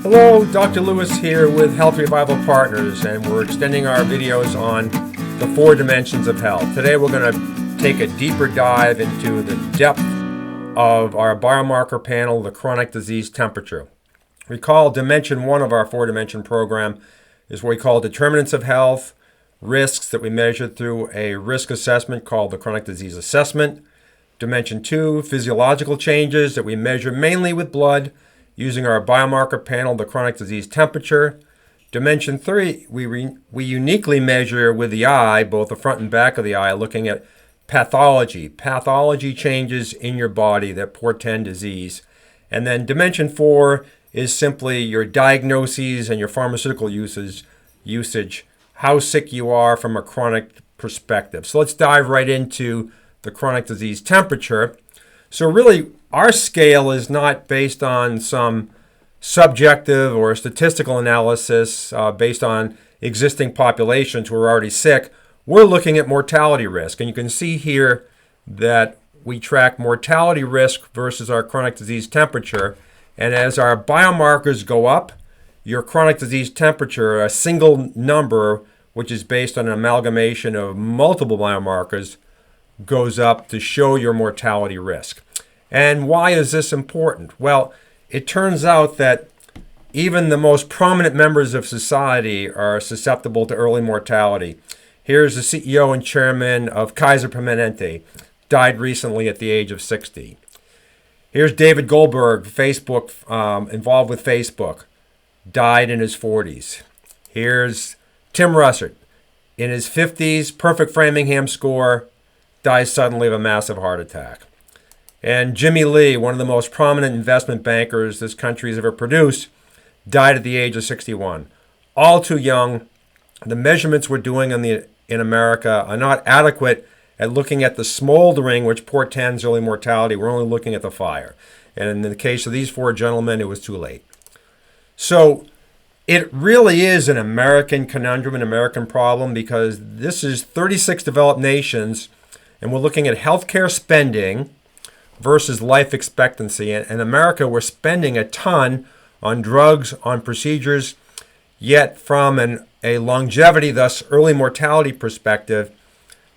Hello, Dr. Lewis here with Health Revival Partners, and we're extending our videos on the 4 dimensions of health. Today we're going to take a deeper dive into the depth of our biomarker panel, the chronic disease temperature. Recall Dimension 1 of our 4-dimension program is what we call determinants of health, risks that we measure through a risk assessment called the chronic disease assessment. Dimension 2, physiological changes that we measure mainly with blood, using our biomarker panel, the chronic disease temperature. Dimension 3, we uniquely measure with the eye, both the front and back of the eye, looking at pathology changes in your body that portend disease. And then Dimension 4 is simply your diagnoses and your pharmaceutical usage, how sick you are from a chronic perspective. So let's dive right into the chronic disease temperature. So really, our scale is not based on some subjective or statistical analysis based on existing populations who are already sick. We're looking at mortality risk. And you can see here that we track mortality risk versus our chronic disease temperature. And as our biomarkers go up, your chronic disease temperature, a single number, which is based on an amalgamation of multiple biomarkers, goes up to show your mortality risk. And why is this important? Well, it turns out that even the most prominent members of society are susceptible to early mortality. Here's the CEO and chairman of Kaiser Permanente, died recently at the age of 60. Here's David Goldberg, involved with Facebook, died in his 40s. Here's Tim Russert, in his 50s, perfect Framingham score, dies suddenly of a massive heart attack. And Jimmy Lee, one of the most prominent investment bankers this country has ever produced, died at the age of 61. All too young. The measurements we're doing in America are not adequate at looking at the smoldering, which portends early mortality. We're only looking at the fire. And in the case of these 4 gentlemen, it was too late. So it really is an American conundrum, an American problem, because this is 36 developed nations, and we're looking at healthcare spending versus life expectancy. And in America, we're spending a ton on drugs, on procedures, yet from a longevity, thus early mortality perspective,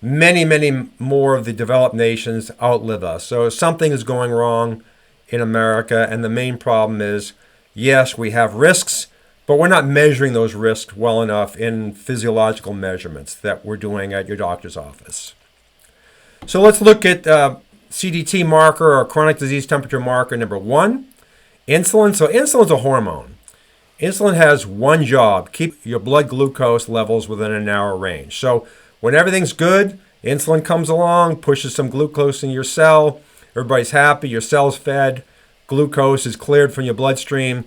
many, many more of the developed nations outlive us. So something is going wrong in America, and the main problem is, yes, we have risks, but we're not measuring those risks well enough in physiological measurements that we're doing at your doctor's office. So let's look at CDT marker, or chronic disease temperature marker number 1, insulin. So insulin's a hormone. Insulin has one job: keep your blood glucose levels within a narrow range. So when everything's good, insulin comes along, pushes some glucose in your cell, everybody's happy, your cell's fed, glucose is cleared from your bloodstream,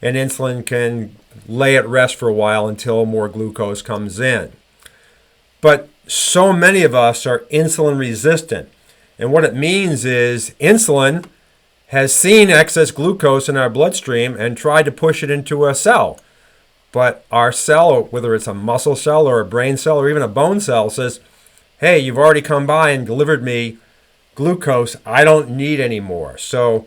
and insulin can lay at rest for a while until more glucose comes in. But so many of us are insulin resistant. And what it means is insulin has seen excess glucose in our bloodstream and tried to push it into a cell. But our cell, whether it's a muscle cell or a brain cell or even a bone cell, says, hey, you've already come by and delivered me glucose. I don't need any more. So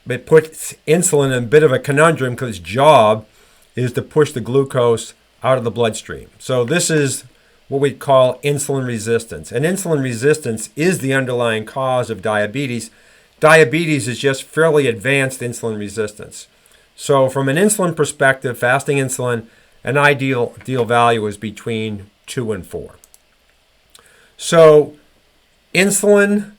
it puts insulin in a bit of a conundrum, because its job is to push the glucose out of the bloodstream. So this is what we call insulin resistance. And insulin resistance is the underlying cause of diabetes. Diabetes is just fairly advanced insulin resistance. So from an insulin perspective, fasting insulin, an ideal value is between 2 and 4. So insulin,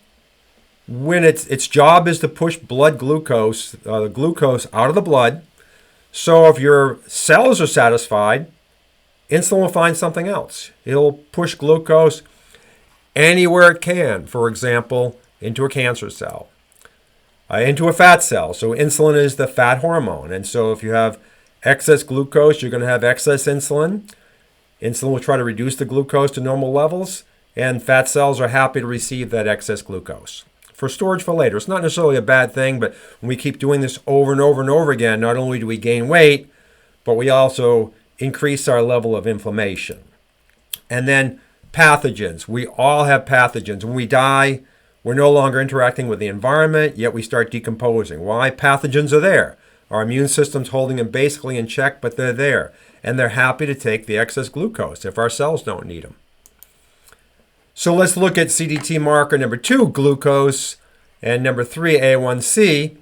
when its job is to push blood glucose, the glucose out of the blood. So if your cells are satisfied, insulin will find something else. It'll push glucose anywhere it can, for example, into a cancer cell, into a fat cell. So insulin is the fat hormone. And so if you have excess glucose, you're going to have excess insulin. Insulin will try to reduce the glucose to normal levels, and fat cells are happy to receive that excess glucose for storage for later. It's not necessarily a bad thing, but when we keep doing this over and over and over again, not only do we gain weight, but we also increase our level of inflammation. And then pathogens. We all have pathogens. When we die, we're no longer interacting with the environment, yet we start decomposing. Why? Pathogens are there. Our immune system's holding them basically in check, but they're there. And they're happy to take the excess glucose if our cells don't need them. So let's look at CDT marker number 2, glucose, and number 3, A1C.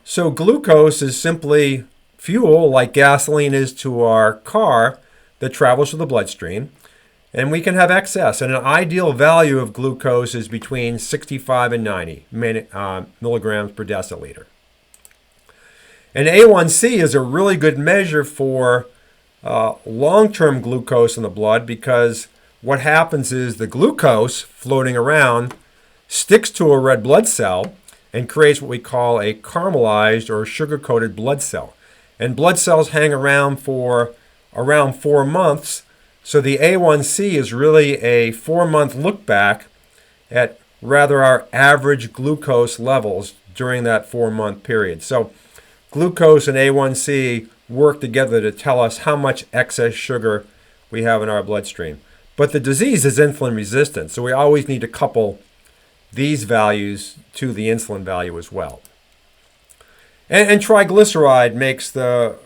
So glucose is simply fuel, like gasoline is to our car, that travels through the bloodstream. And we can have excess. And an ideal value of glucose is between 65 and 90 milligrams per deciliter. And A1C is a really good measure for long-term glucose in the blood, because what happens is the glucose floating around sticks to a red blood cell and creates what we call a caramelized or sugar-coated blood cell. And blood cells hang around for around 4 months, so the A1C is really a 4-month look back at rather our average glucose levels during that 4-month period. So glucose and A1C work together to tell us how much excess sugar we have in our bloodstream. But the disease is insulin resistance, so we always need to couple these values to the insulin value as well. And triglyceride makes the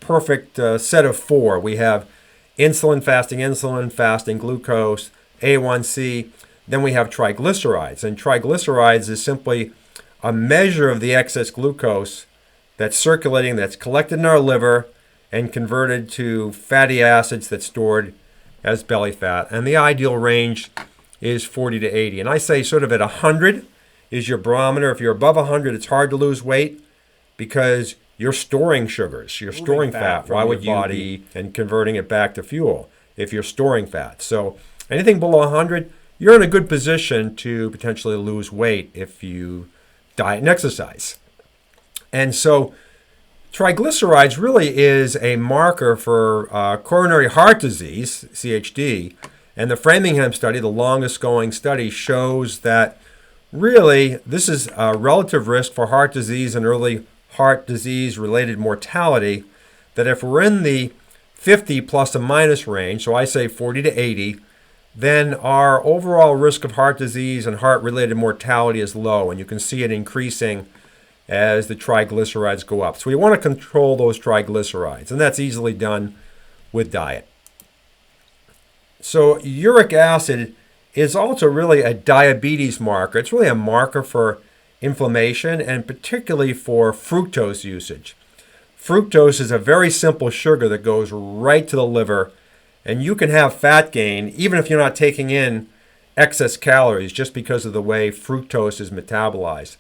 perfect set of 4. We have insulin, fasting glucose, A1C, then we have triglycerides. And triglycerides is simply a measure of the excess glucose that's circulating, that's collected in our liver and converted to fatty acids that's stored as belly fat. And the ideal range is 40 to 80. And I say sort of at 100 is your barometer. If you're above 100, it's hard to lose weight because you're storing sugars. You're storing fat. Why would your body and converting it back to fuel if you're storing fat? So anything below 100, you're in a good position to potentially lose weight if you diet and exercise. And so triglycerides really is a marker for coronary heart disease, CHD. And the Framingham study, the longest going study, shows that really this is a relative risk for heart disease and early heart disease related mortality, that if we're in the 50 plus or minus range, so I say 40 to 80, then our overall risk of heart disease and heart related mortality is low, and you can see it increasing as the triglycerides go up. So we want to control those triglycerides, and that's easily done with diet. So uric acid is also really a diabetes marker. It's really a marker for inflammation and particularly for fructose usage. Fructose is a very simple sugar that goes right to the liver, and you can have fat gain even if you're not taking in excess calories just because of the way fructose is metabolized.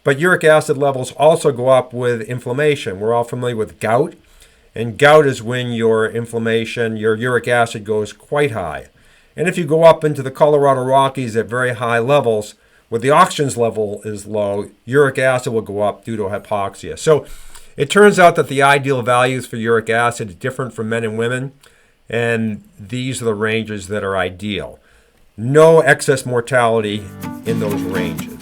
But uric acid levels also go up with inflammation. We're all familiar with gout, and gout is when your inflammation, your uric acid goes quite high. And if you go up into the Colorado Rockies at very high levels, where the oxygen level is low, uric acid will go up due to hypoxia. So it turns out that the ideal values for uric acid are different for men and women, and these are the ranges that are ideal. No excess mortality in those ranges.